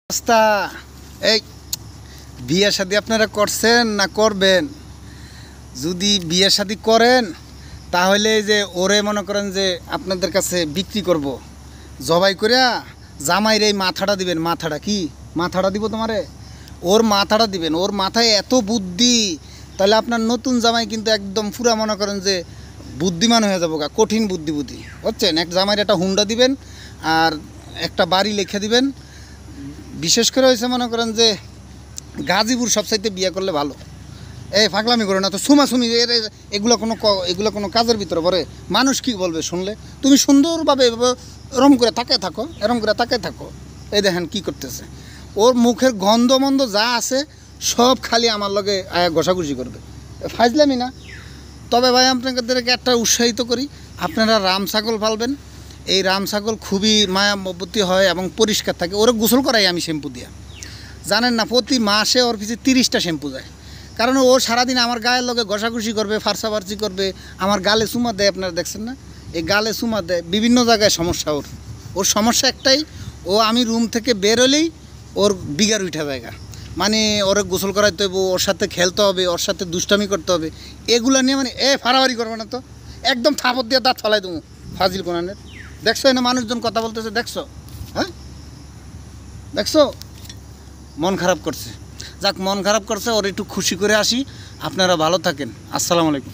রাস্তা এই বিয়ে শাদী আপনারা করছেন না করবেন? যদি বিয়ে শাদী করেন তাহলে যে ওরে মনে করেন যে আপনাদের কাছে বিক্রি করব, জবাই করিয়া জামাইয়ের এই মাথাটা দিবেন। মাথাটা কি মাথাটা দিব তোমারে? ওর মাথাটা দিবেন। ওর মাথায় এত বুদ্ধি, তাহলে আপনার নতুন জামাই কিন্তু একদম পুরা মনে করেন যে বুদ্ধিমান হয়ে যাবো, কঠিন বুদ্ধি বুঝছেন। এক জামাইয়ের একটা হুন্ডা দিবেন আর একটা বাড়ি লিখে দিবেন। বিশেষ করে হয়েছে মনে করেন যে গাজীপুর সবচাইতে বিয়ে করলে ভালো। এই ফাগলামি করে না তো, সুমাসুমি এগুলো কোনো কাজের ভিতরে পড়ে? মানুষ কি বলবে শুনলে? তুমি সুন্দরভাবে এরম করে তাকায় থাকো, এরম করে তাকায় থাকো। এই দেখেন কি করতেছে। ওর মুখের গন্ধ মন্দ যা আছে সব খালি আমার লগে আয়া ঘষাঘষি করবে। ফাজলামি না। তবে ভাই আপনাদেরকে একটা উৎসাহিত করি, আপনারা রাম ছাগল পালবেন। এই রাম ছাগল খুবই মায়াবতী হয় এবং পরিষ্কার থাকে। ওরা গোসল করাই আমি শ্যাম্পু দিয়া, জানেন না? প্রতি মাসে ওর পিছিয়ে 30টা শ্যাম্পু যায়। কারণ ও সারাদিন আমার গায়ের লগে ঘষাঘষি করবে, ফার্সাফার্সি করবে, আমার গালে চুমা দেয়। আপনারা দেখছেন না? এই গালে চুমা দেয়, বিভিন্ন জায়গায় সমস্যা। ওর সমস্যা একটাই, ও আমি রুম থেকে বেরোলেই ওর বিগার উঠা জায়গা। মানে ওর গোসল করাইতে হবে, ওর সাথে খেলতে হবে, ওর সাথে দুষ্টামি করতে হবে। এগুলো নিয়ে মানে ফাড়াফাড়ি করবে না তো, একদম থাপড় দিয়ে দাঁত ফালাই দেবো। ফাজিল কোনানের। দেখছো না মানুষজন কথা বলতেছে? দেখছো? হ্যাঁ দেখছো? মন খারাপ করছে। যাক, মন খারাপ করছে, ওর একটু খুশি করে আসি। আপনারা ভালো থাকেন। আসসালামু আলাইকুম।